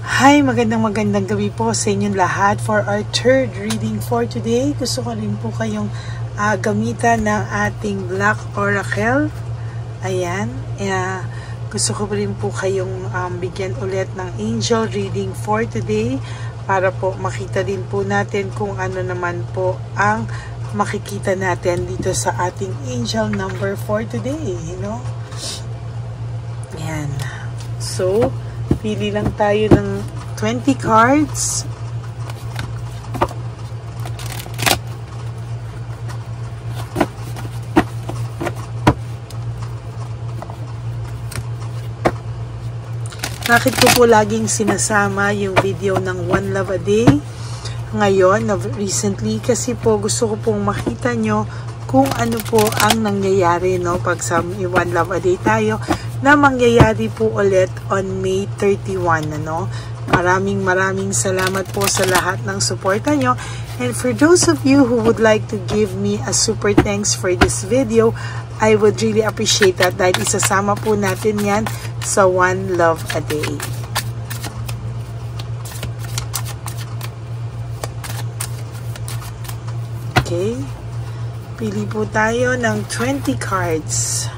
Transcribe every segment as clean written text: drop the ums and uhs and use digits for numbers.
Hi, magandang gabi po sa inyong lahat. For our third reading for today, gusto ko rin po kayong gamitan ng ating Black Oracle. Ayan. Gusto ko rin po kayong bigyan ulit ng angel reading for today para po makita din po natin kung ano naman po ang makikita natin dito sa ating angel number for today. Ayan. So, pili lang tayo ng 20 cards. Bakit ko po laging sinasama yung video ng One Love a Day ngayon, recently? Kasi po gusto ko pong makita nyo kung ano po ang nangyayari, pag sa One Love a Day tayo, na mangyayari po ulit on May 31, Maraming salamat po sa lahat ng suporta nyo. And for those of you who would like to give me a super thanks for this video, I would really appreciate that dahil isasama po natin yan sa One Love a Day. Okay. Pili po tayo ng 20 cards.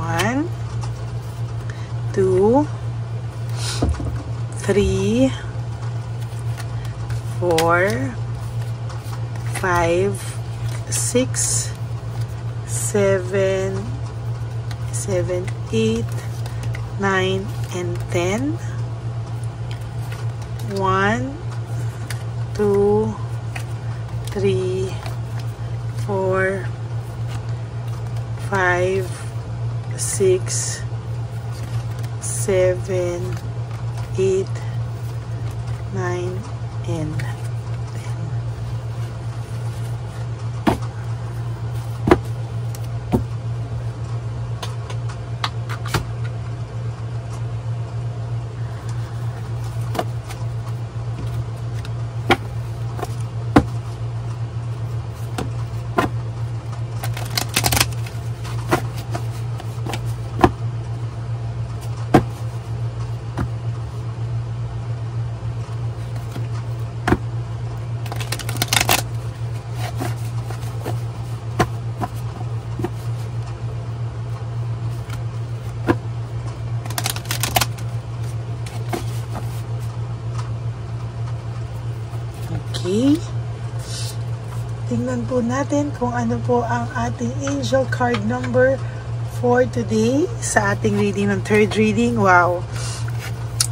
1, 2, 3, 4, 5, 6, 7, 8, 9, and 10. 1, 2, 3, 4, 5, 6, 7, 8, 9, and 10. Okay. Tingnan po natin kung ano po ang ating angel card number for today sa ating reading ng third reading. Wow.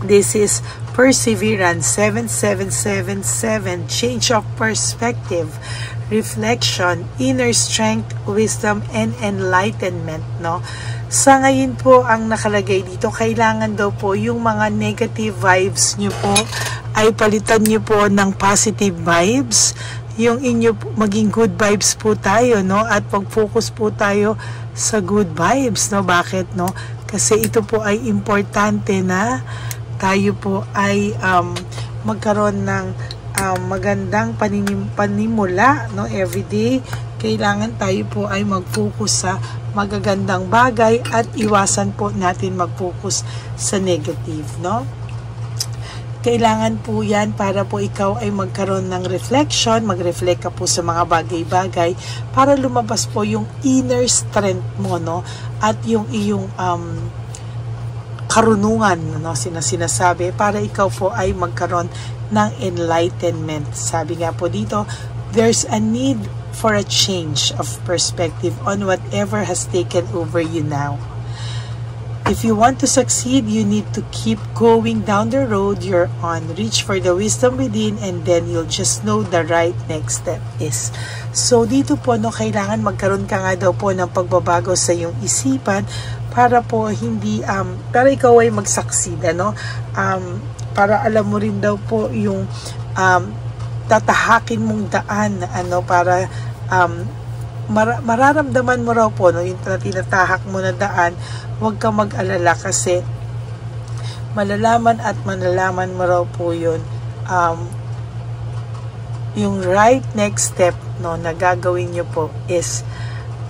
This is Perseverance 7777, change of perspective, reflection, inner strength, wisdom, and enlightenment, Sa ngayon po ang nakalagay dito, kailangan daw po yung mga negative vibes nyo po ay palitan nyo po ng positive vibes. Yung inyo maging good vibes po tayo, at pag-focus po tayo sa good vibes, Bakit, Kasi ito po ay importante na tayo po ay magkaroon ng magandang panimula, everyday. Kailangan tayo po ay mag-focus sa magagandang bagay at iwasan po natin mag-focus sa negative, Kailangan po yan para po ikaw ay magkaroon ng reflection, mag-reflect ka po sa mga bagay-bagay para lumabas po yung inner strength mo, at yung iyong karunungan, sinasabi, para ikaw po ay magkaroon ng enlightenment. Sabi nga po dito, there's a need for a change of perspective on whatever has taken over you now. If you want to succeed, you need to keep going down the road you're on. Reach for the wisdom within, and then you'll just know the right next step is. So, dito po, kailangan magkaroon ka nga daw po ng pagbabago sa iyong isipan para po hindi, para ikaw ay mag-succeed, para alam mo rin daw po yung tatahakin mong daan, para mararamdaman mo raw po, yung tinatahak mo na daan. Huwag ka mag-alala kasi malalaman at malalaman mo raw po yun yung right next step na gagawin nyo po is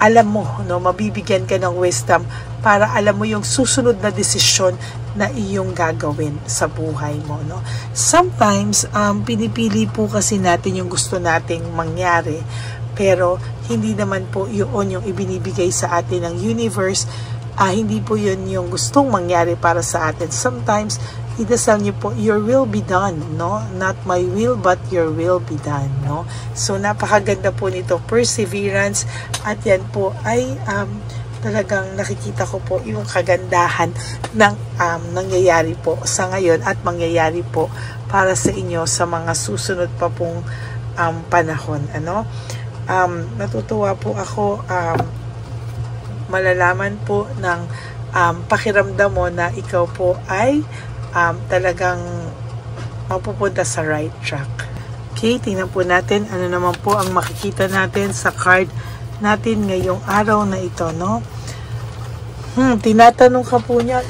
alam mo, no, mabibigyan ka ng wisdom para alam mo yung susunod na desisyon na iyong gagawin sa buhay mo, no. Sometimes pinipili po kasi natin yung gusto nating mangyari, pero hindi naman po yun yung ibinibigay sa atin ng universe. Hindi po yun yung gustong mangyari para sa atin. Sometimes idasal niyo po, your will be done, no? Not my will, but your will be done, no? So, napakaganda po nito, perseverance, at yan po ay talagang nakikita ko po yung kagandahan ng nangyayari po sa ngayon at mangyayari po para sa inyo sa mga susunod pa pong panahon, ano? Natutuwa po ako, malalaman po ng pakiramdam mo na ikaw po ay talagang mapupunta sa right track. Okay, tingnan po natin ano naman po ang makikita natin sa card natin ngayong araw na ito, no? Tinatanong ka po niya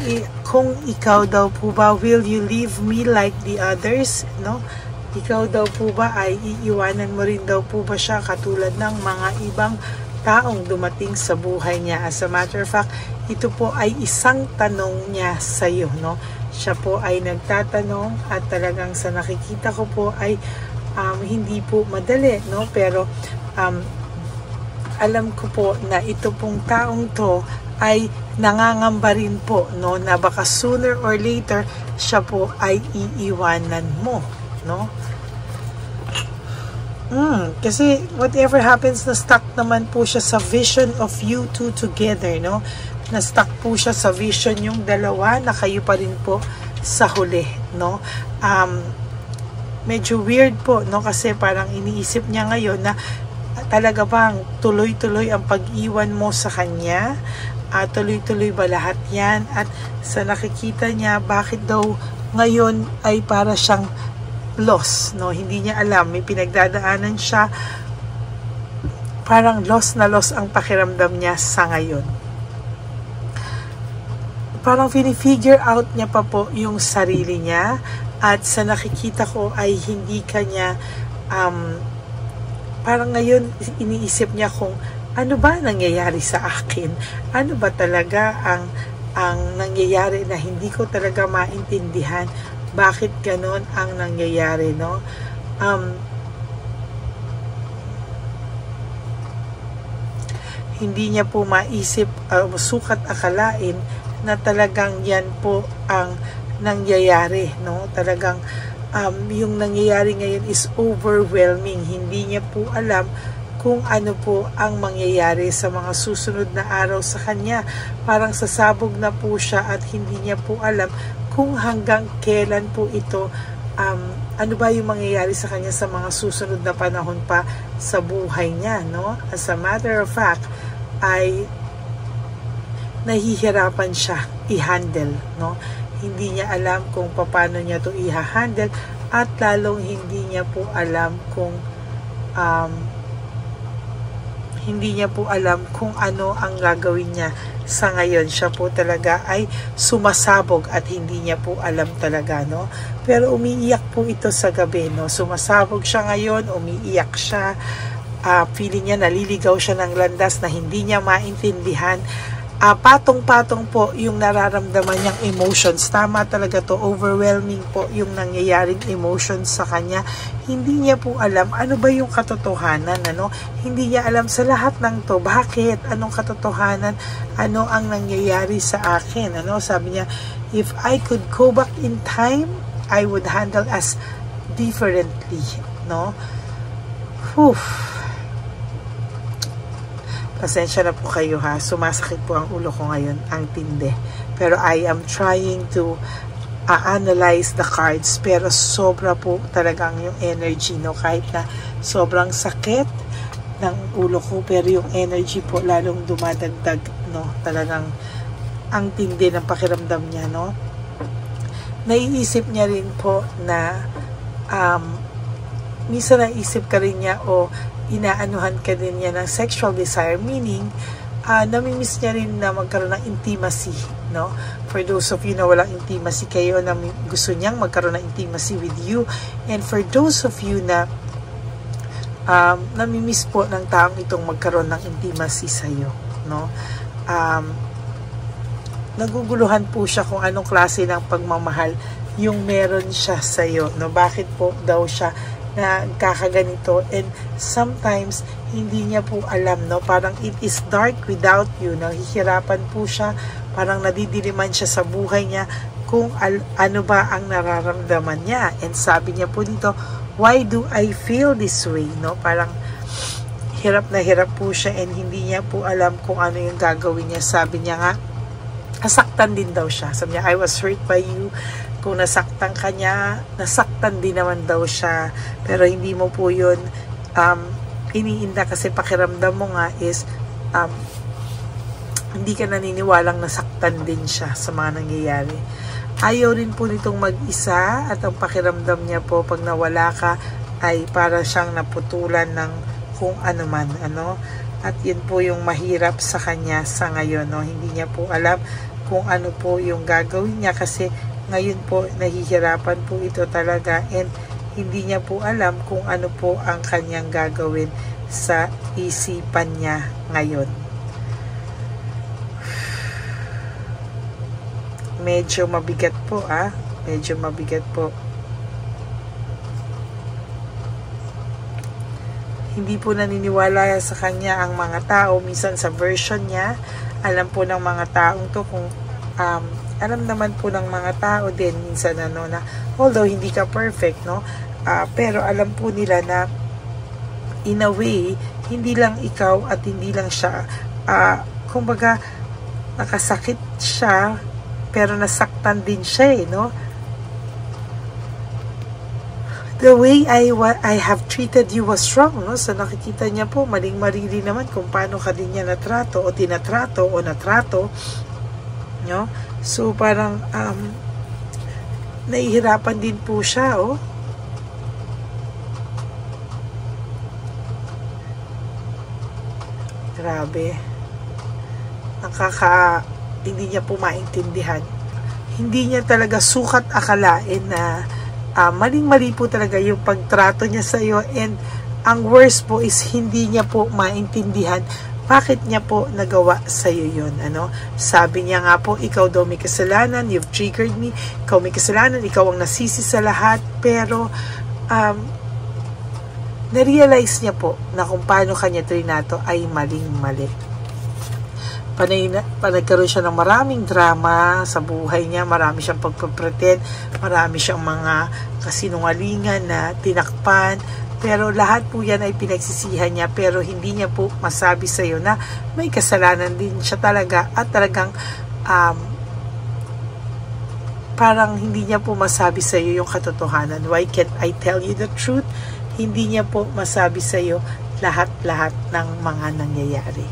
kung ikaw daw po ba, will you leave me like the others, no? Ikaw daw po ba ay iiwanan mo rin daw po ba siya katulad ng mga ibang taong dumating sa buhay niya? As a matter of fact, ito po ay isang tanong niya sa iyo, no? Siya po ay nagtatanong at talagang sa nakikita ko po ay hindi po madali, no? Pero alam ko po na ito pong taong to ay nangangamba rin po, no? Na baka sooner or later siya po ay iiwanan mo, no? Kasi whatever happens, na-stuck naman po siya sa vision of you two together, no? Na-stuck po siya sa vision yung dalawa na kayo pa rin po sa huli, no? Medyo weird po, no? Kasi parang iniisip niya ngayon na talaga bang tuloy-tuloy ang pag-iwan mo sa kanya? Tuloy-tuloy ba lahat yan? At sa nakikita niya, bakit daw ngayon ay para siyang lost, no? Hindi niya alam, may pinagdadaanan siya, parang lost na lost ang pakiramdam niya sa ngayon. Parang fini-figure out niya pa po yung sarili niya, at sa nakikita ko ay hindi kanya parang ngayon iniisip niya kung ano ba nangyayari sa akin, ano ba talaga ang nangyayari na hindi ko talaga maintindihan. Bakit ganon ang nangyayari, no? Hindi niya po maisip, sukat akalain na talagang yan po ang nangyayari, no? Talagang yung nangyayari ngayon is overwhelming. Hindi niya po alam kung ano po ang mangyayari sa mga susunod na araw sa kanya. Parang sasabog na po siya at hindi niya po alam kung hanggang kailan po ito, ano ba yung mangyayari sa kanya sa mga susunod na panahon pa sa buhay niya, no? As a matter of fact, ay nahihirapan siya i-handle, no? Hindi niya alam kung paano niya to i-handle, at lalong hindi niya po alam kung ano ang gagawin niya sa ngayon. Siya po talaga ay sumasabog at hindi niya po alam talaga, no? Pero umiiyak po ito sa gabi, no? Sumasabog siya ngayon, umiiyak siya, feeling niya naliligaw siya ng landas na hindi niya maintindihan. Patong-patong po yung nararamdaman niyang emotions. Tama talaga to, overwhelming po yung nangyayaring emotions sa kanya. Hindi niya po alam ano ba yung katotohanan, ano? Hindi niya alam sa lahat ng to. Bakit? Anong katotohanan? Ano ang nangyayari sa akin? Ano? Sabi niya, if I could go back in time, I would handle us differently, no? Whew. Pasensya na po kayo, ha. Sumasakit po ang ulo ko ngayon, ang tindi. Pero I am trying to analyze the cards. Pero sobra po talagang yung energy, no? Kahit na sobrang sakit ng ulo ko, pero yung energy po lalong dumadagdag, no? Talagang ang tindi ng pakiramdam niya, no? Naiisip niya rin po na minsan naisip ka rin niya o inaanuhan ka din niya ng sexual desire, meaning namimiss niya rin na magkaroon ng intimacy, no? For those of you na walang intimacy kayo, na gusto niyang magkaroon ng intimacy with you, and for those of you na namimiss po ng taong itong magkaroon ng intimacy sa'yo, no? Naguguluhan po siya kung anong klase ng pagmamahal yung meron siya sa'yo, no? Bakit po daw siya na kakaganito, and sometimes hindi niya po alam, no? Parang it is dark without you, nahihirapan po siya, parang nadidiliman siya sa buhay niya kung ano ba ang nararamdaman niya. And sabi niya po dito, why do I feel this way, no? Parang hirap na hirap po siya and hindi niya po alam kung ano yung gagawin niya. Sabi niya nga, nasaktan din daw siya. Sabi niya, I was hurt by you. Kung nasaktan ka niya, nasaktan din naman daw siya. Pero hindi mo po yun iniinda kasi pakiramdam mo nga is hindi ka naniniwalang nasaktan din siya sa mga nangyayari. Ayaw rin po nitong mag-isa at ang pakiramdam niya po pag nawala ka ay para siyang naputulan ng kung ano man, ano. At yun po yung mahirap sa kanya sa ngayon, no? Hindi niya po alam kung ano po yung gagawin niya kasi ngayon po nahihirapan po ito talaga and hindi niya po alam kung ano po ang kanyang gagawin sa isipan niya ngayon. Medyo mabigat po, medyo mabigat po. Hindi po naniniwala sa kanya ang mga tao. Minsan sa version niya, alam po ng mga taong to kung alam naman po ng mga tao din minsan ano na although hindi ka perfect, no, pero alam po nila na in a way hindi lang ikaw at hindi lang siya kumbaga nakasakit siya pero nasaktan din siya, no? The way I have treated you was wrong, no? So nakikita niya po maling-mali naman kung paano ka din niya natrato o tinatrato o natrato, no? So parang nahihirapan din po siya, oh. Grabe. Hindi niya po maintindihan. Hindi niya talaga sukat akalain na maling-mali po talaga yung pagtrato niya sa iyo, and ang worst po is hindi niya po maintindihan bakit niya po nagawa sa iyo yun, ano? Sabi niya nga po, ikaw daw may kasalanan, you've triggered me, ikaw may kasalanan, ikaw ang nasisi sa lahat, pero na-realize niya po na kung paano kanya trinato ay maling-mali. Nagkaroon siya ng maraming drama sa buhay niya, marami siyang pagpapretend, marami siyang mga kasinungalingan na tinakpan, pero lahat po yan ay pinagsisihan niya, pero hindi niya po masabi sa iyo na may kasalanan din siya talaga at talagang parang hindi niya po masabi sa iyo yung katotohanan. Why can't I tell you the truth? Hindi niya po masabi sa iyo lahat-lahat ng mga nangyayari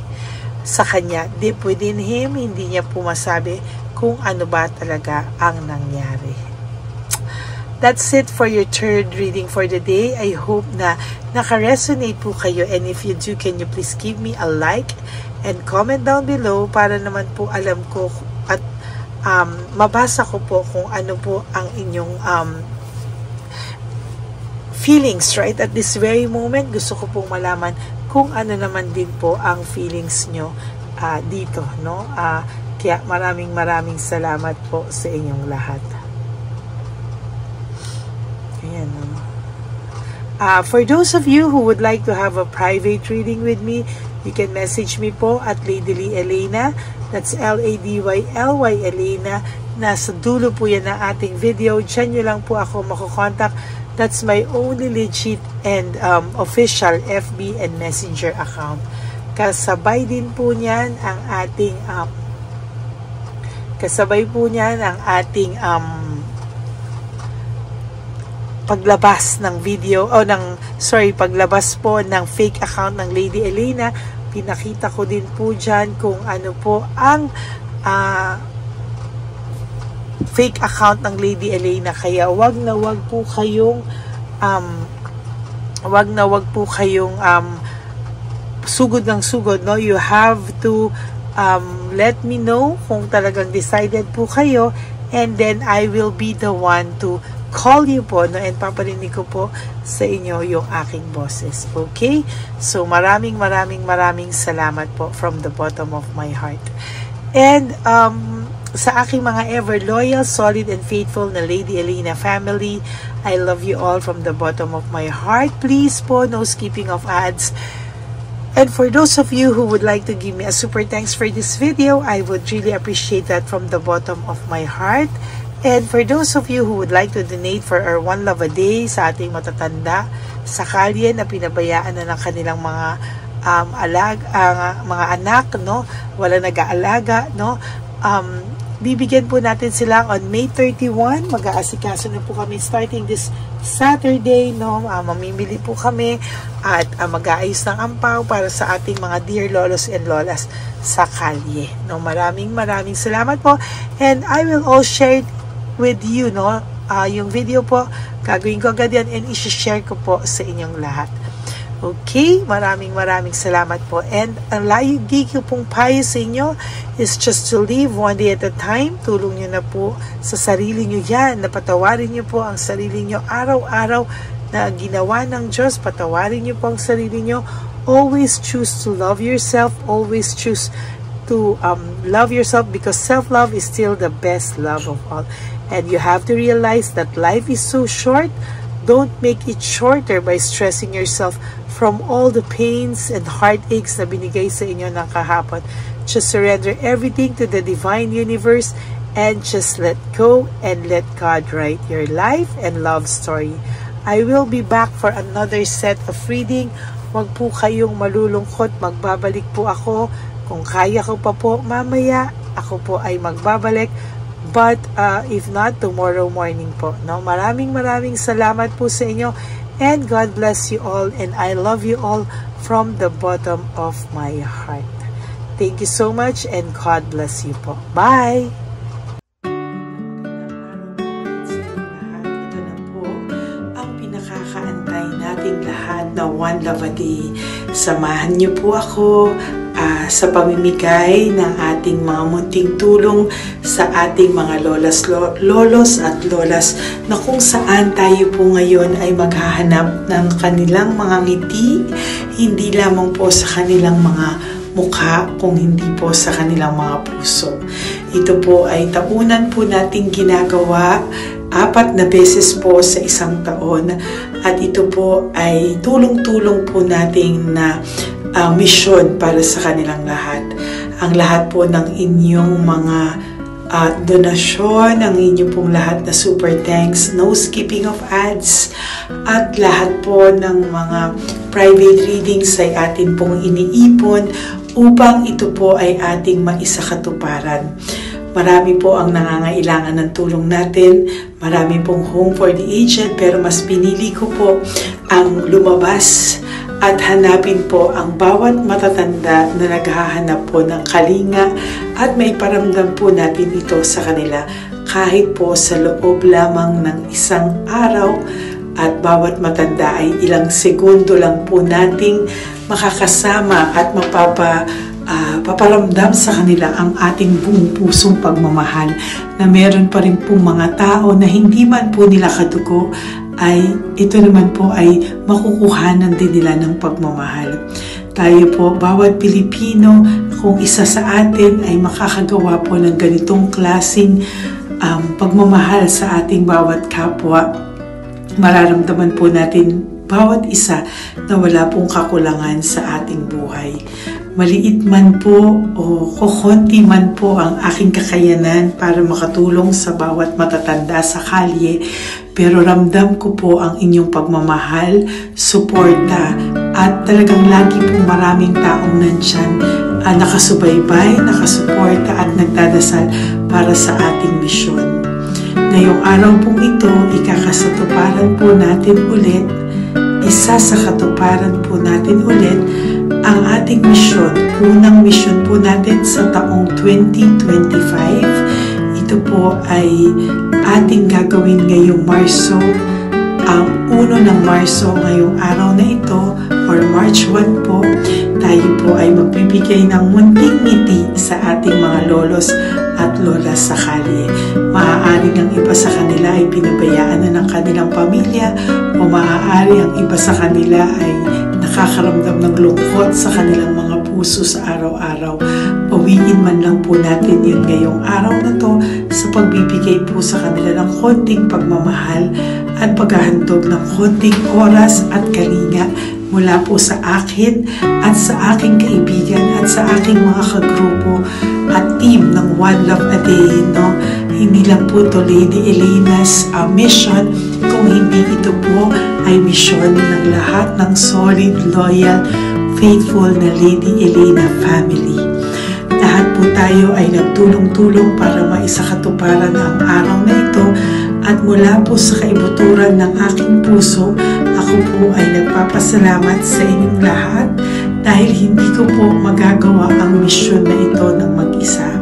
sa kanya. Deep within him, hindi niya po masabi kung ano ba talaga ang nangyari. That's it for your third reading for the day. I hope na naka-resonate po kayo, and if you do, can you please give me a like and comment down below para naman po alam ko at mabasa ko po kung ano po ang inyong feelings right at this very moment. Gusto ko pong malaman kung ano naman din po ang feelings nyo dito, no? Kaya maraming salamat po sa inyong lahat. Ayan, no? For those of you who would like to have a private reading with me, you can message me po at Lady Lee Elena. That's L-A-D-Y-L-Y Elena. Nasa dulo po yan ng ating video. Diyan nyo lang po ako makukontak. That's my only legit and official FB and Messenger account. Kasabay din po niyan ang ating paglabas ng video paglabas po ng fake account ng Lady Elena. Pinakita ko din po diyan kung ano po ang fake account ng Lady Elena, kaya wag na wag po kayong sugod ng sugod, no? You have to let me know kung talagang decided po kayo, and then I will be the one to call you po, no, and paparinig ko po sa inyo yung aking boses. Okay? So, maraming salamat po from the bottom of my heart. And, sa aking mga ever loyal, solid, and faithful na Lady Elena family, I love you all from the bottom of my heart. Please po, no skipping of ads. And for those of you who would like to give me a super thanks for this video, I would really appreciate that from the bottom of my heart. And for those of you who would like to donate for our One Love a Day sa ating matatanda sa kalye na pinabayaan na ng kanilang mga mga anak, no, wala nag-aalaga, no, bibigyan po natin sila on May 31. Mag-aasikaso na po kami starting this Saturday, no? Mamimili po kami at mag-aayos ng ampaw para sa ating mga dear lolos and lolas sa kalye, no? Maraming salamat po, and I will all share it with you, no? Yung video po, gagawin ko agad yan and i-share ko po sa inyong lahat. Okay, maraming salamat po. And ang lagi ko pong payo sa inyo is just to live one day at a time. Tulong nyo na po sa sarili nyo yan. Napatawarin nyo po ang sarili nyo araw-araw na ginawa ng Diyos. Patawarin nyo po ang sarili nyo. Always choose to love yourself. Always choose to love yourself, because self-love is still the best love of all. And you have to realize that life is so short. Don't make it shorter by stressing yourself from all the pains and heartaches na binigay sa inyo ng kahapon. Just surrender everything to the divine universe and just let go and let God write your life and love story. I will be back for another set of reading. Huwag po kayong malulungkot. Magbabalik po ako. Kung kaya ko pa po mamaya, ako po ay magbabalik. But if not, tomorrow morning po. No? Maraming salamat po sa inyo. And God bless you all, and I love you all from the bottom of my heart. Thank you so much, and God bless you po. Bye! Ito na po ang pinakakaantay nating lahat na One Love a Day. Samahan niyo po ako sa pamimigay ng ating mga munting tulong sa ating mga lolos at lolas, na kung saan tayo po ngayon ay maghahanap ng kanilang mga ngiti, hindi lamang po sa kanilang mga mukha, kung hindi po sa kanilang mga puso. Ito po ay taunan po nating ginagawa 4 na beses po sa isang taon, at ito po ay tulong-tulong po nating na misyon para sa kanilang lahat. Ang lahat po ng inyong mga donasyon, ang inyong pong lahat na super thanks, no skipping of ads, at lahat po ng mga private readings ay atin pong iniipon upang ito po ay ating maisakatuparan. Marami po ang nangangailangan ng tulong natin. Marami pong home for the aged, pero mas pinili ko po ang lumabas at hanapin po ang bawat matatanda na naghahanap po ng kalinga, at may paramdam po natin ito sa kanila kahit po sa loob lamang ng isang araw, at bawat matanda ay ilang segundo lang po nating makakasama at paparamdam sa kanila ang ating buong pusong pagmamahal, na meron pa rin po mga tao na hindi man po nila kadugo, ay ito naman po ay makukuhanan din nila ng pagmamahal. Tayo po, bawat Pilipino, kung isa sa atin ay makakagawa po ng ganitong klaseng pagmamahal sa ating bawat kapwa, mararamdaman po natin bawat isa na wala pong kakulangan sa ating buhay. Maliit man po o kukunti man po ang aking kakayanan para makatulong sa bawat matatanda sa kalye, pero ramdam ko po ang inyong pagmamahal, suporta, at talagang lagi po maraming taong nandyan, nakasubaybay, nakasuporta at nagdadasal para sa ating misyon. Ngayong araw pong ito, ikakasatuparan po natin ulit, isa sa katuparan po natin ulit, ang ating misyon. Unang misyon po natin sa taong 2025. Ito po ay ating gagawin ngayong Marso, ang 1 ng Marso, ngayong araw na ito, or March 1 po. Tayo po ay magbibigay ng munting ngiti sa ating mga lolos at at lola sa kalye. Maaaring ang iba sa kanila ay pinabayaan na ng kanilang pamilya o maaari ang iba sa kanila ay nakakaramdam ng lungkot sa kanilang mga puso sa araw-araw. Bawiin man lang po natin yun ngayong araw na to sa pagbibigay po sa kanila ng konting pagmamahal at paghahandog ng konting oras at kalinga mula po sa akin at sa aking kaibigan at sa aking mga kagrupo at team ng One Love a Day. No? Hindi lang po ito Lady Elena's mission, kung hindi ito po ay mission ng lahat ng solid, loyal, faithful na Lady Elena family. Lahat po tayo ay nagtulong-tulong para maisakatuparan ang araw na ito at mula po sa kaibuturan ng aking puso, ako po ay nagpapasalamat sa inyong lahat dahil hindi ko po magagawa ang misyon na ito ng mag-isa.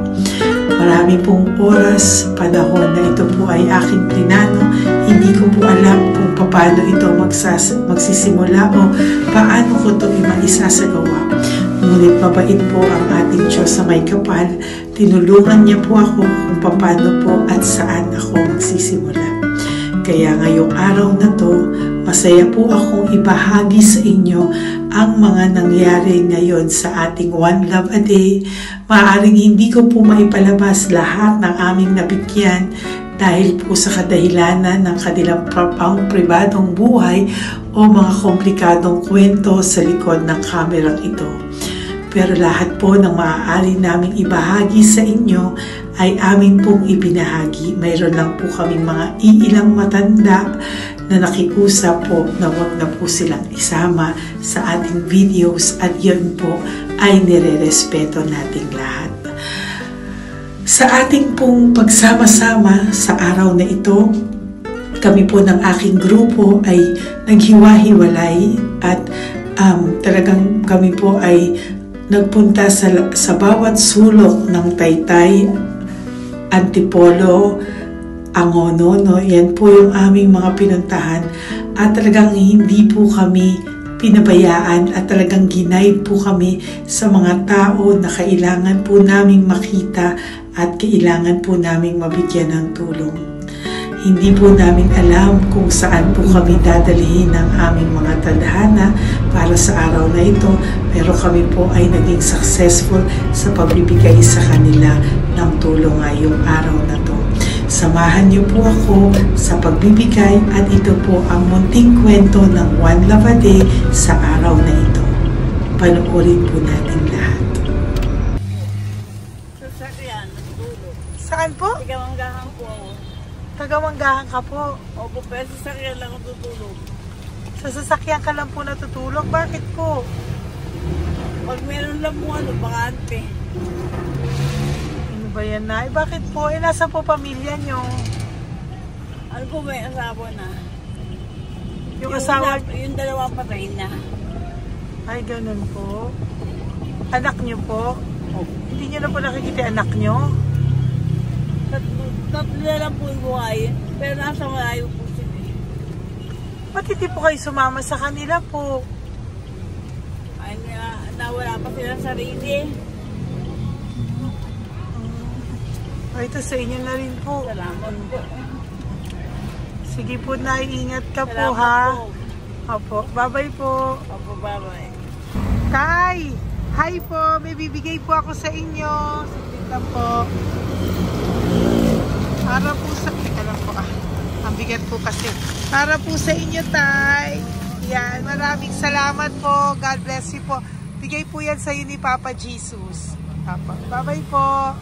Marami pong oras, panahon na ito po ay aking plinano. Hindi ko po alam kung paano ito magsisimula o paano ko ito maisasagawa. Ngunit mabait po ang ating Diyos sa may kapal. Tinulungan niya po ako kung paano po at saan ako magsisimula. Kaya ngayong araw na to, masaya po akong ibahagi sa inyo ang mga nangyari ngayon sa ating One Love a Day. Maaaring hindi ko po maipalabas lahat ng aming nabigyan dahil po sa kadahilanan ng kanilang pribadong buhay o mga komplikadong kwento sa likod ng kamerang ito. Pero lahat po ng maaari naming ibahagi sa inyo ay amin pong ibinahagi. Mayroon lang po kaming mga iilang matanda na nakiusap po na wag na po silang isama sa ating videos at yun po ay nire-respeto nating lahat. Sa ating pong pagsama-sama sa araw na ito, kami po ng aking grupo ay naghiwa-hiwalay at talagang kami po ay nagpunta sa bawat sulok ng Taytay, Antipolo, Angono, no? Yan po yung aming mga pinuntahan at talagang hindi po kami pinabayaan at talagang ginaid po kami sa mga tao na kailangan po naming makita at kailangan po naming mabigyan ng tulong. Hindi po namin alam kung saan po kami dadalhin ng aming mga tadhana para sa araw na ito, pero kami po ay naging successful sa pagbibigay sa kanila ng tulong ngayong araw na to. Samahan niyo po ako sa pagbibigay at ito po ang munting kwento ng One Love a Day sa araw na ito. Panoorin po natin lahat. Sasakyan, natutulog. Saan po? Tagamanggahan po ako. Tagamanggahan ka po. Opo, pero sasakyan lang ako tutulog. Sa sasakyan ka lang po natutulog? Bakit po? Pag meron lang mo bakante. Ano ba yan na? Bakit po? Nasa po pamilya nyo? Ano po, may asawa na. Yung asawa? Yung dalawa patay na. Ay, ganun po. Anak nyo po? Opo. Hindi nyo na po nakikita anak nyo? Tatlo na lang po yung buhay. Pero nasa malayo po sila. Ba't hindi po kayo sumama sa kanila po? Ay, nawala pa silang sarili. Ay, ito sa inyo na rin po. Salamat po. Sige po, naiingat ka po, Salamat ha? po. Opo, bye-bye po. Opo, bye-bye. Tay! Hi po! May bibigay po ako sa inyo. Saglit lang po. Para po sa... Teka lang po, ang bigat po kasi. Para po sa inyo, Tay. Yan, maraming salamat po. God bless you po. Bigay po yan sa iyo ni Papa Jesus. Papa. Bye-bye po.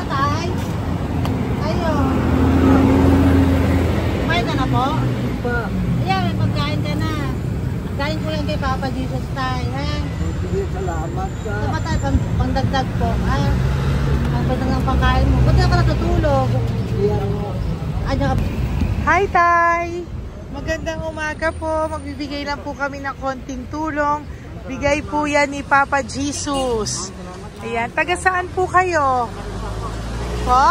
Tay, ayo. Kumain ka na po? Po. Ayan, may pagkain ka na. Galing ko yan kay Papa Jesus, Tay. Ha? Sige, salamat ka. Ito pa, Tay, pangdagdag po. Ha? Ang ganda ng pagkain mo. Ba't ka natutulog? Ano ka? Hi, Tay! Magandang umaga po. Magbibigay lang po kami ng konting tulong. Bigay po yan ni Papa Jesus. Ayan. Taga saan po kayo? Po?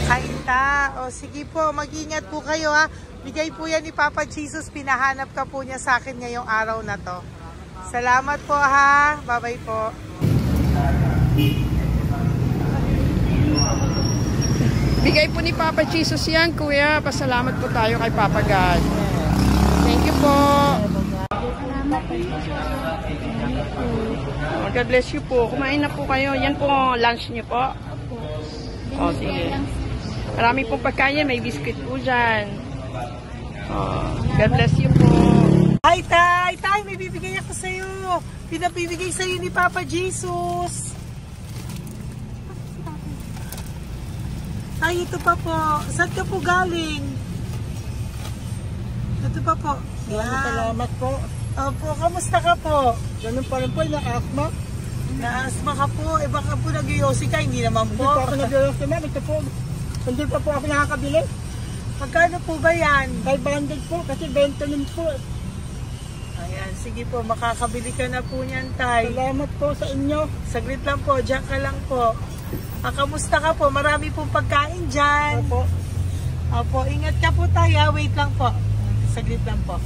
Kainta. O sige po, mag-ingat po kayo, ha. Bigay po yan ni Papa Jesus. Pinahanap ka po niya sa akin ngayong araw na to. Salamat po ha. Bye-bye po. Bigay po ni Papa Jesus yan, kuya. Pasalamat po tayo kay Papa God. Thank you po. God bless you po. Kumain na po kayo. Yan po lunch niyo po. O, sige. Marami pong pagkain. May biscuit po dyan. O, God bless you po. Hi, Tay! Tay, may bibigay ako sa'yo. Pinabibigay sa'yo ni Papa Jesus. Ay, ito pa po. Saan ka po galing? Ito pa po. Salamat po. Opo, kamusta ka po? Ganun pa rin po, na-asthma. Na-asthma ka po. Eh, baka po nag-yosi ka. Hindi naman po. Hindi po ako nag-yosi, ma'am. Ito po. Hindi pa po ako nakakabili. Magkano po ba yan? 500 po, kasi 20 nun po. Ayan, sige po. Makakabili ka na po niyan, Tay. Salamat po sa inyo. Saglit lang po. Diyan ka lang po. Kamusta ka po? Marami pong pagkain dyan. Opo. Opo, ingat ka po tayo. Wait lang po. Saglit lang po.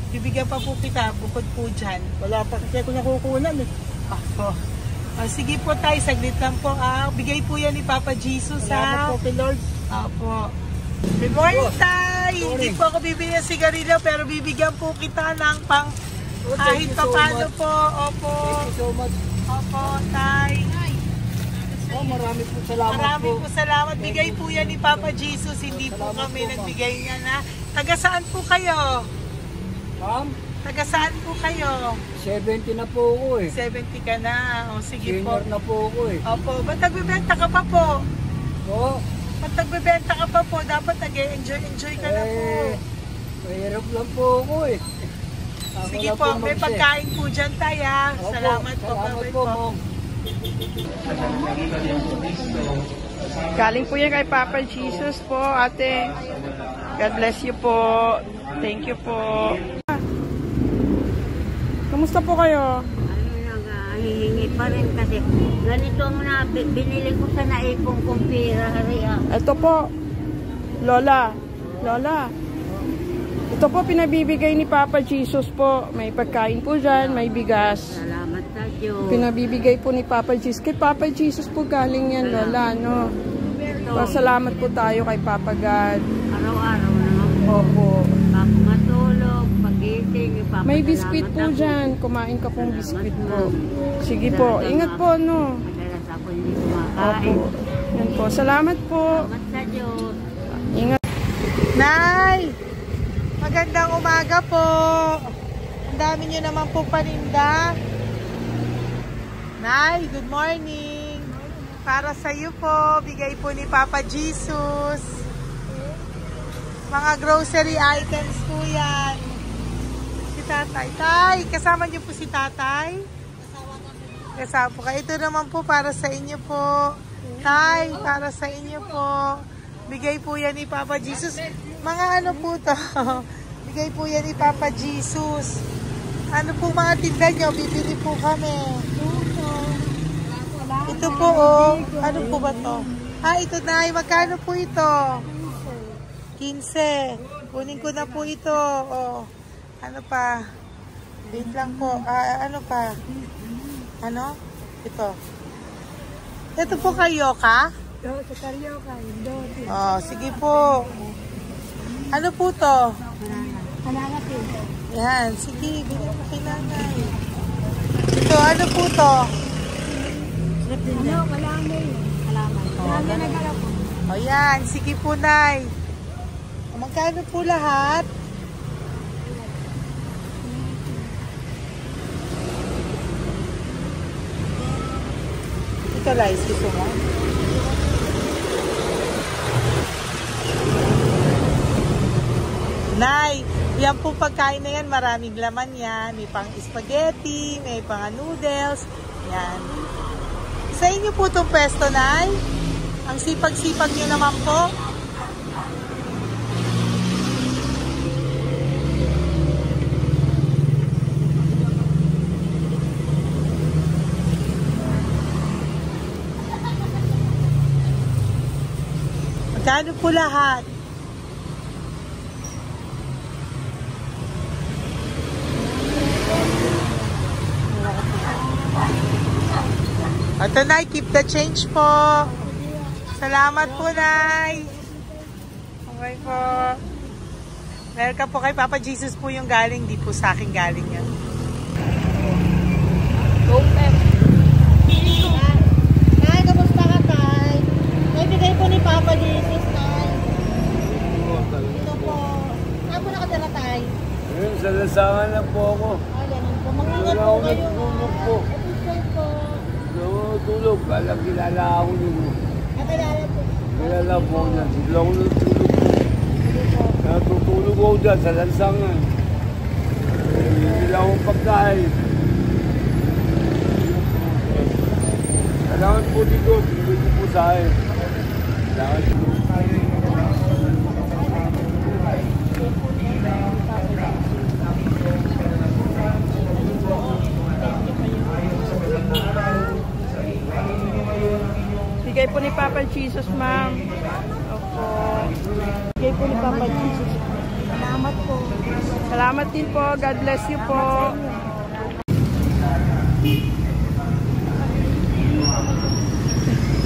Bibigyan pa po kita bukod po dyan. Wala pa kasi ako nakukunan eh. Opo. Sige po tayo. Saglit lang po. Bigay po yan ni Papa Jesus. Salamat po kay Lord. Opo. Good morning, Tay. Hindi po ako bibili ng sigarilyo pero bibigyan po kita ng pang kahit pa paano po. Opo. Thank you so much. Opo, Tay. Oh, marami po salamat Marami po. po salamat. Bigay po yan ni Papa Jesus. Hindi po Salamat kami po, nagbigay niya na. Taga saan po kayo? Ma'am, Taga saan po kayo? 70 na po ako eh. 70 ka na. O sige po. Senior na po ako eh. Opo. Ba't nagbibenta ka pa po? Oo. Ba't nagbibenta ka pa po? Dapat nag-enjoy ka na po. Mahirap lang po ako eh. Ako Sige lang po. May mag-share. pagkain po dyan tayo. Opo, Salamat po. Salamat Bye-bye po, po. ma'am. Galing po yan kay Papa Jesus po, ate. God bless you po. Thank you po. Kamusta po kayo? Hihingi pa rin kasi ganito mo na binili ko sa naipong kong pera. Ito po, Lola. Lola. Ito po pinabibigay ni Papa Jesus po. May pagkain po dyan, may bigas. Salamat sa Diyos. Pinabibigay po ni Papa Jesus. Kay Papa Jesus po galing yan, Lola, no? Pasalamat po tayo kay Papa God. Araw-araw naman po. Opo. Bago matulog, pagising, ipapasalamat May biskuit po ako. dyan. Kumain ka pong biskuit po. Sige Salamat, po. ma'am. Ingat po, no? Madalas ako hindi kumakain. Opo. Yan po. Salamat po. Salamat sa Diyos. Ingat. Nay! Magandang umaga po. Ang dami nyo naman po paninda. Nay, good morning. Para sa iyo po, bigay po ni Papa Jesus. Mga grocery items po yan. Si Tatay. Tay, kasama niyo po si Tatay? Kasama po kayo. Ito naman po para sa inyo po. Tay, para sa inyo po. Bigay po yan ni Papa Jesus. Mga ano po to? Bigay po yan ni Papa Jesus. Ano po mga tinda nyo? Bibili po kami. Ito po oh. Ano po ba to? Ito na. Magkano po ito? 15. Kunin ko na po ito. Oh. Ano pa? Wait lang po. Ano pa? Ano? Ito. Ito po kayo ka? Sa Carioca, Indonesia. Oh, sige po. Ano po to? Hananak eh. Yan, sige, bigyan mo kay nanay. Ito, ano po to? Ano, wala na yun. Salamat. Marami nagharap po. O yan, sige po, nay. Magkano po lahat? Ito, Liz, gusto mo? Nay, yan po pagkain na yan, maraming laman yan. May pang spaghetti, may pang noodles. Yan. Sa inyo po itong pwesto, Nay? Ang sipag-sipag nyo naman po. Magkano po lahat? Ito, Nay, keep the change po. Salamat po, Nay. Okay po. Welcome po kay Papa Jesus po yung galing. Di po sa akin galing yan. Go, Pep. Tay, kamusta ka, Tay? May bigay po ni Papa Jesus, Tay. Ito po. Saan po nakatira, Tay? Ngayon, sa lasangan na po ako. Ganun po. Mag-ingat Wala po ako kayo. natulog po. Appreciate po. Natulog. Kala kilala ako nyo. Nakilala po. Kilala po niya. Sigla ako natulog po. Natutulog ako dyan sa lansangan. Hindi lang akong pagkain. Kailangan po dito. Bigyan po sa akin. Kailangan po. Bigay po ni Papa Jesus, ma'am. Opo. Bigay po ni Papa Jesus. Salamat po. Salamat din po. God bless you po.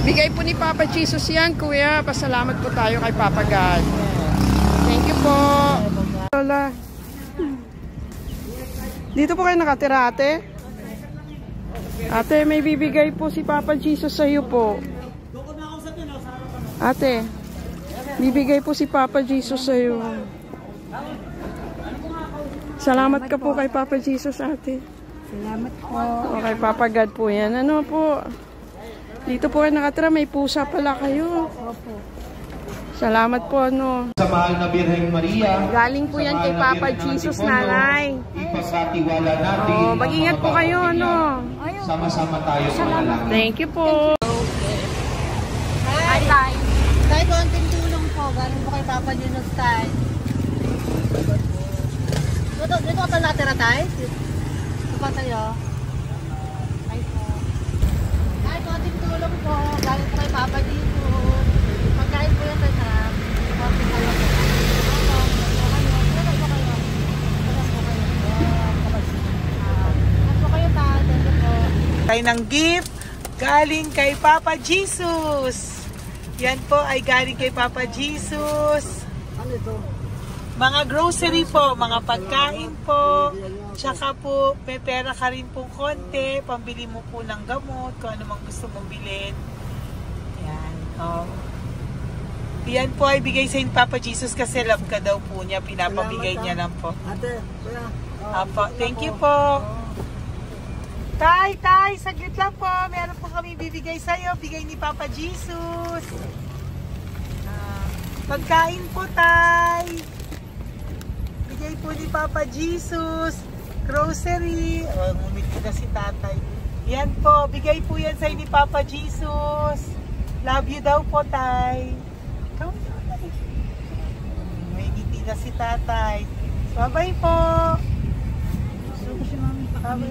Bigay po ni Papa Jesus yan, kuya. Pasalamat po tayo kay Papa God. Thank you po. Lola. Dito po kayo nakatira, ate? Ate, may bibigay po si Papa Jesus sa iyo po. Ate, bibigay po si Papa Jesus sa iyo. Salamat ka po kay Papa Jesus, ate. Salamat po. O kay Papa God po yan. Ano po? Dito po kayo nakatira, may pusa pala kayo. Opo. Salamat po, ano. Sa mahal na Birheng Maria. Galing po yan kay Papa Jesus, nanay. Ipagkatiwala natin. Oh, mag-ingat po kayo, ano. Sama-sama tayo sa manalangin. Thank you po. Hi, Tay. Tay, konting tulong po. Galing po kay Papa Jesus, Tay. Dito ka pa natira, Tay? Dito pa tayo. Ay po. Tay, konting tulong po. Galing po kay Papa Jesus. Pagkain po yan, Tay, sa konting tulong po. Tayo ng gift galing kay Papa Jesus. Yan po ay galing kay Papa Jesus. Ano ito? Mga grocery po, mga pagkain po. Tsaka po, may pera ka rin po konti. Pambili mo po ng gamot, kung ano mang gusto mong bilhin. Yan. Oh. Yan po ay bigay sa Papa Jesus kasi love ka daw po niya. Pinapabigay niya lang po. Ate, kuya. Apo, thank you po. Tay, saglit lang po. Meron po kami bibigay sa'yo. Bigay ni Papa Jesus. Pagkain po, Tay. Bigay po ni Papa Jesus. Grocery. Oh, ngumiti na si Tatay. Yan po. Bigay po yan sa'yo ni Papa Jesus. Love you daw po, Tay. Ikaw, Tatay. May ngiti na si Tatay. Bye-bye po. Bye-bye.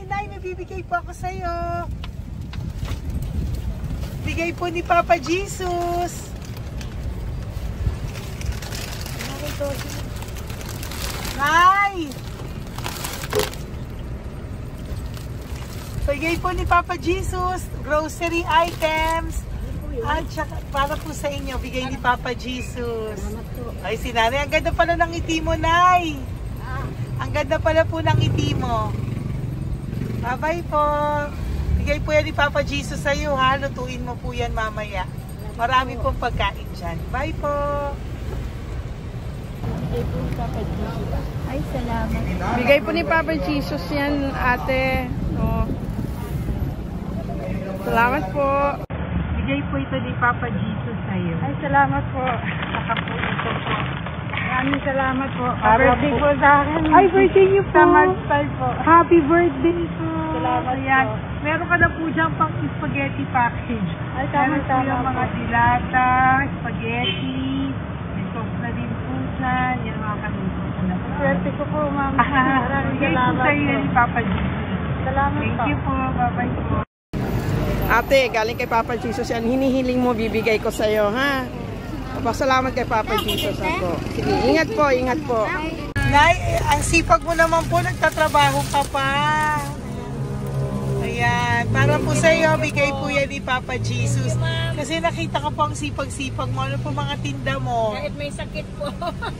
Nay, may bibigay po ako sa'yo. Bigay po ni Papa Jesus. Nay! Bigay po ni Papa Jesus, grocery items. At saka, para po sa inyo, bigay ni Papa Jesus. Ay, si Nanay, ang ganda pala ng ngiti mo, Nay. Ang ganda pala po ng ngiti mo. Bye-bye po. Bigay po yan ni Papa Jesus sa iyo, ha? Lutuin mo po yan mamaya. Marami pong pagkain dyan. Bye po. Ay, salamat. Bigay po ni Papa Jesus yan, ate. Oh. Salamat po. Bigay po ito ni Papa Jesus sa iyo. Ay, salamat po. Saka po ito po. Maraming salamat po. Birthday po sa akin. Ay, birthday niyo po. Sa March 5 po. Happy birthday po. Salamat Ayan. po. Meron ka na po dyan pang spaghetti package. Ay, Meron po tama-tama yung mga po. dilata, spaghetti, may sauce na din po dyan. Yan mga kaluto ko na po. Swerte ko po, ma'am. Maraming Bigay po salamat sa iyo po. ni Papa Jesus. Salamat Thank po. you po. Bye-bye po. Ate, galing kay Papa Jesus yan. Hinihiling mo, bibigay ko sa iyo, ha? Pasalamat kay Papa Jesus ako. Sige, ingat po, ingat po. Nay, ang sipag mo naman po, nagtatrabaho ka pa. Ayan, para po sa iyo, bigay po yan ni Papa Jesus. Kasi nakita ko po ang sipag-sipag mo. Ano po mga tinda mo? Kahit may sakit po.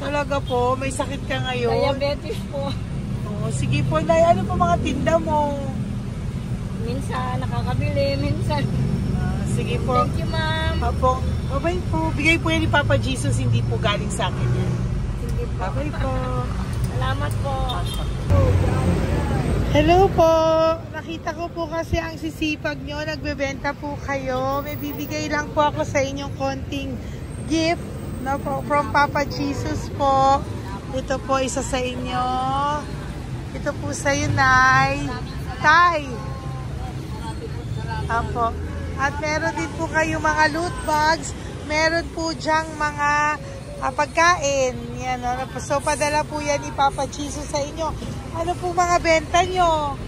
Talaga po, may sakit ka ngayon. Diabetes po. Oh, sige po, Nay. Ano po mga tinda mo? Minsan nakakabili, minsan. Sige po. Thank you, ma'am. Apo, bye po. Bigay po yan ni Papa Jesus, hindi po galing sa akin yan. Sige po. Bye po. Salamat po. Hello po. Nakita ko po kasi ang sisipag nyo. Nagbebenta po kayo. May bibigay lang po ako sa inyong konting gift, no, from Papa Jesus po. Ito po isa sa inyo. Ito po sa iyo, Nay. Tay. Apo. At meron din po kayo mga loot bags. Meron po dyang mga pagkain. Yan, no? So, padala po yan ni Papa Jesus sa inyo. Ano po mga benta nyo?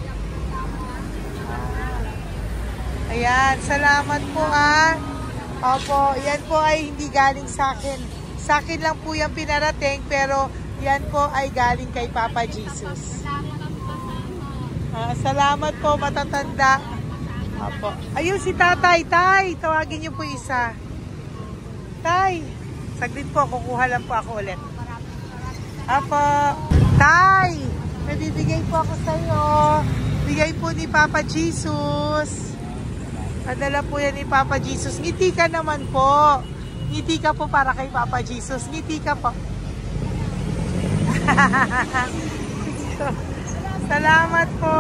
Ayan, salamat po Opo, yan po ay hindi galing sa akin. Sa akin lang po yan pinarating, pero yan po ay galing kay Papa Jesus. Salamat po, matatanda. Opo. Ayun si Tatay. Tay, tawagin niyo po isa. Tay, saglit po, kukuha lang po ako ulit. Opo. Tay, may bibigay po ako sa iyo. Bigay po ni Papa Jesus. Padala po yan ni Papa Jesus. Ngiti ka naman po. Ngiti ka po para kay Papa Jesus. Ngiti ka po. Salamat po.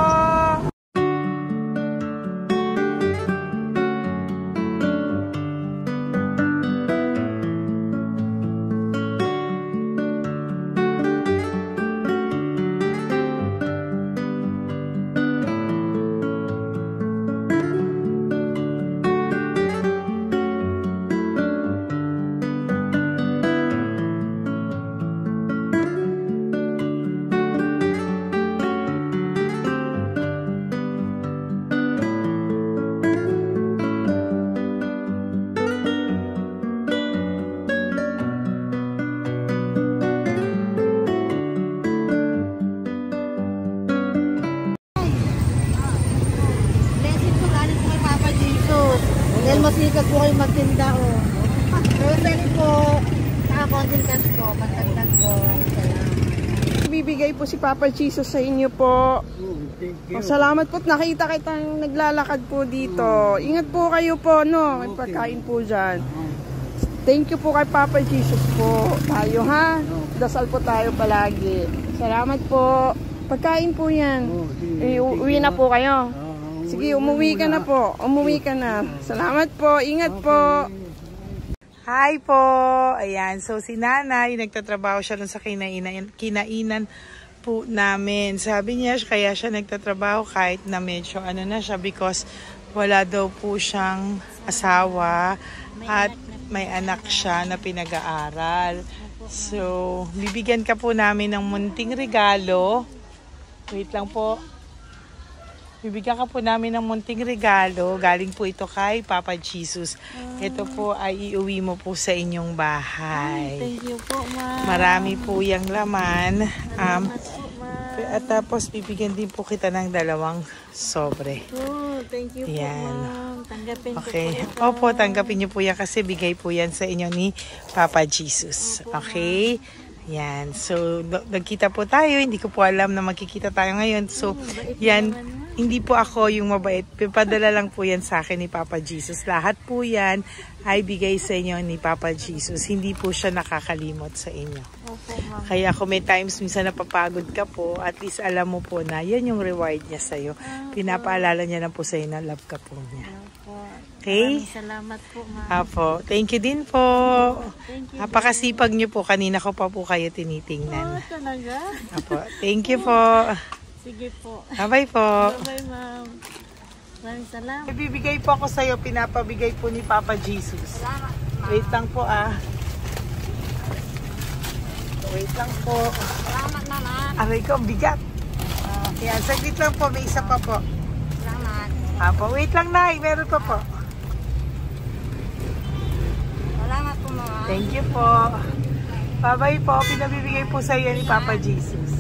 Dahil masikat po kayo magtinda o. Pero pwede po, naka-content cash po, pagkagdag po. Bibigay po si Papa Jesus sa inyo po. Salamat po. Nakita kitang naglalakad po dito. Ingat po kayo po, no? May pagkain po dyan. Thank you po kay Papa Jesus po. Tayo ha? Dasal po tayo palagi. Salamat po. Pagkain po yan. Uwi na po kayo. Sige, umuwi ka na po. Umuwi ka na. Salamat po. Ingat po. Hi po. Ayan. So, si Nanay, nagtatrabaho siya dun sa kinainan po namin. Sabi niya, kaya siya nagtatrabaho kahit na medyo ano na siya because wala daw po siyang asawa at may anak siya na pinag-aaral. So, bibigyan ka po namin ng munting regalo. Wait lang po. Bibigyan ka po namin ng munting regalo. Galing po ito kay Papa Jesus. Ito po ay iuwi mo po sa inyong bahay. Thank you po, ma'am. Marami po yung laman. At tapos bibigyan din po kita ng 2 sobre. Oh, thank you po, ma'am. Tanggapin ko po ito. Opo, tanggapin niyo po yan kasi bigay po yan sa inyo ni Papa Jesus. Okay? Yan. So, nagkita po tayo. Hindi ko po alam na magkikita tayo ngayon. So, yan. Hindi po ako yung mabait. Padala lang po yan sa akin ni Papa Jesus. Lahat po yan ay bigay sa inyo ni Papa Jesus. Hindi po siya nakakalimot sa inyo. Kaya kung may times minsan napapagod ka po, at least alam mo po na yan yung reward niya sa'yo. Pinapaalala niya na po sa'yo na love ka po niya. Okay? Salamat po, ma'am. Apo. Thank you din po. Napakasipag niyo po. Kanina ko pa po kayo tinitingnan. Talaga? Apo. Thank you po. Sige po. Bye-bye po. Bye-bye, ma'am. Maraming salamat. Ibibigay po ako sa iyo, pinapabigay po ni Papa Jesus. Wait lang po Wait lang po. Salamat, mama. Aray ko, bigat. Yan, saglit lang po, may isa pa po. Salamat. Apo, wait lang, Nay, meron pa po. Salamat po, mama. Thank you po. Bye-bye po, pinabibigay po sa iyo ni Papa Jesus.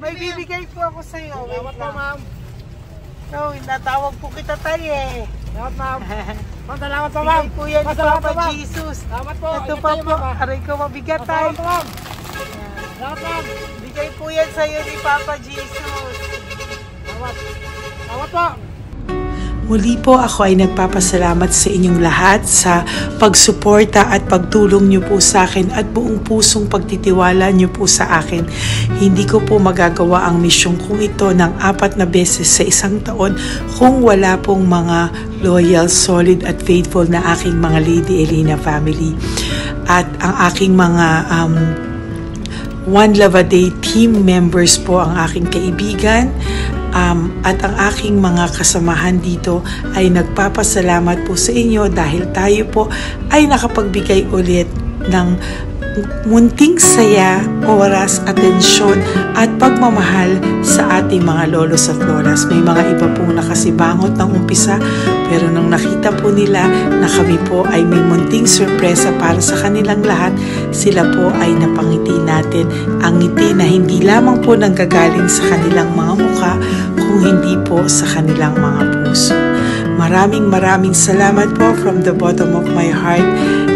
May bibigay po ako sa'yo. Salamat po, ma'am. No, natawag po kita tayo eh. Salamat, ma'am. Ma'am, salamat po, ma'am. Bigay po yan ni Salamat Papa po, ma'am. Jesus. Salamat po. Ito Ingat pa kayo, po. ma'am. Aray ko mabigat tayo. Salamat po, ma'am. Salamat, ma'am. Bigay po yan sa'yo ni Papa Jesus. Salamat. Salamat po. Muli po ako ay nagpapasalamat sa inyong lahat sa pagsuporta at pagtulong niyo po sa akin at buong pusong pagtitiwala niyo po sa akin. Hindi ko po magagawa ang misyong kong ito ng 4 na beses sa isang taon kung wala pong mga loyal, solid at faithful na aking mga Lady Elena family. At ang aking mga One Love a Day team members po, ang aking kaibigan, at ang aking mga kasamahan dito ay nagpapasalamat po sa inyo dahil tayo po ay nakapagbigay ulit ng munting saya, oras, atensyon at pagmamahal sa ating mga lolos at lolas. May mga iba pong nakasibangot ng umpisa, pero nung nakita po nila na kami po ay may munting sorpresa para sa kanilang lahat, sila po ay napangiti natin. Ang ngiti na hindi lamang po nanggagaling sa kanilang mga mukha, kung hindi po sa kanilang mga puso. Maraming salamat po from the bottom of my heart,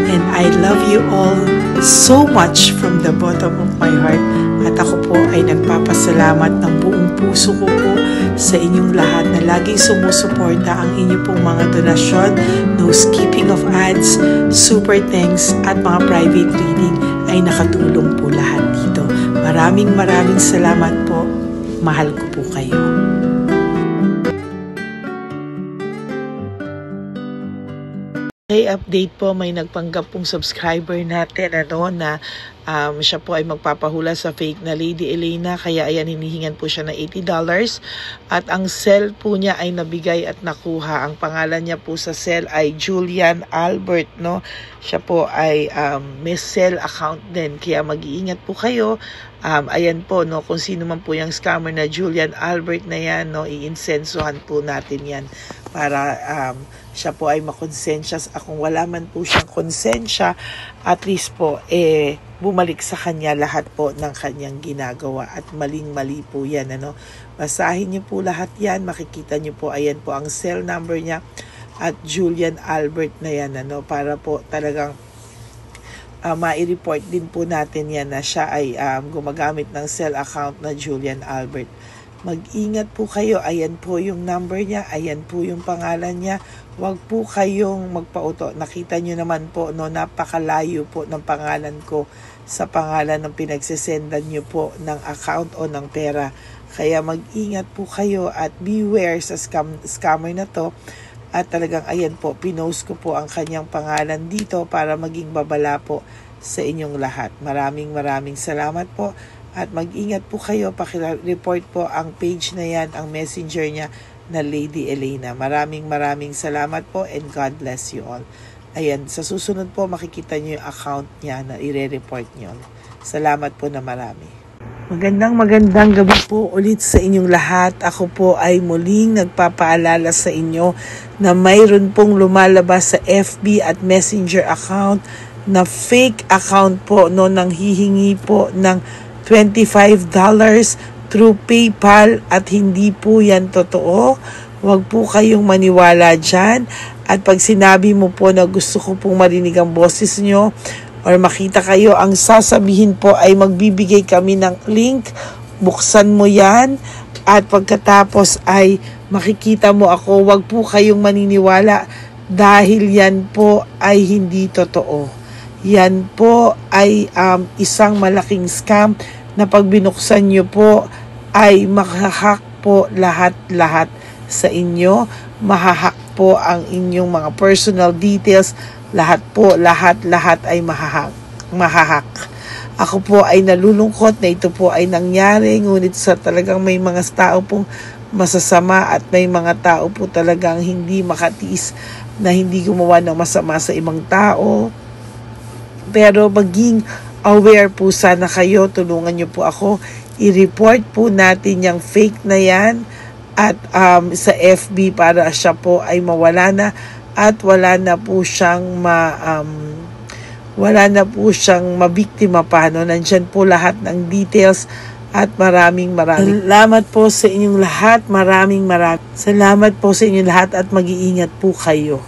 and I love you all so much from the bottom of my heart. At ako po ay nagpapasalamat ng buong puso ko po sa inyong lahat na laging sumusuporta. Ang inyo pong mga donasyon, no skipping of ads, super thanks at mga private reading ay nakatulong po lahat dito. Maraming salamat po. Mahal ko po kayo. Okay, update po, may nagpanggap pong subscriber natin na siya po ay magpapahula sa fake na Lady Elena, kaya ayan, hinihingan po siya ng $80 at ang cell po niya ay nabigay at nakuha. Ang pangalan niya po sa cell ay Julian Albert, no? Siya po ay may cell account din, kaya mag-iingat po kayo. Ayan po, no, kung sino man po yung scammer na Julian Albert na yan, no, iinsensuhan po natin yan para siya po ay makonsensya. Kung wala man po siyang konsensya, at least po bumalik sa kanya lahat po ng kanyang ginagawa, at maling-mali po yan, ano. Basahin niyo po lahat yan, makikita niyo po, ayan po ang cell number niya at Julian Albert na yan, ano, para po talagang ma-report din po natin yan na siya ay gumagamit ng cell account na Julian Albert. Mag-ingat po kayo. Ayan po yung number niya. Ayan po yung pangalan niya. Huwag po kayong magpauto. Nakita nyo naman po, no, napakalayo po ng pangalan ko sa pangalan ng pinagsesendan nyo po ng account o ng pera. Kaya mag-ingat po kayo at beware sa scammer na to. At talagang ayan po, pinost ko po ang kanyang pangalan dito para maging babala po sa inyong lahat. Maraming salamat po. At mag-ingat po kayo, pakireport po ang page na yan, ang messenger niya na Lady Elena. Maraming salamat po and God bless you all. Ayan, sa susunod po makikita niyo yung account niya na ire-report niyo. Salamat po na marami. Magandang gabi po ulit sa inyong lahat. Ako po ay muling nagpapaalala sa inyo na mayroon pong lumalabas sa FB at Messenger account na fake account po, no, nang hihingi po ng $25 through PayPal at hindi po yan totoo. Huwag po kayong maniwala dyan. At pag sinabi mo po na gusto ko pong marinig ang boses nyo or makita kayo, ang sasabihin po ay magbibigay kami ng link. Buksan mo yan at pagkatapos ay makikita mo ako. Huwag po kayong maniniwala dahil yan po ay hindi totoo. Yan po ay isang malaking scam na pag binuksan nyo po ay mahahack po lahat sa inyo. Mahahack po ang inyong mga personal details. Lahat ay mahahack. Ako po ay nalulungkot na ito po ay nangyari, ngunit sa talagang may mga tao pong masasama at may mga tao po talagang hindi makatiis na hindi gumawa ng masama sa ibang tao. Pero maging aware po sana kayo, tulungan niyo po ako, i-report po natin yung fake na yan at sa FB para siya po ay mawala na at wala na po siyang mabiktima pa, no? Nandyan po lahat ng details At maraming salamat po sa inyong lahat. Maraming salamat po sa inyong lahat at mag-iingat po kayo.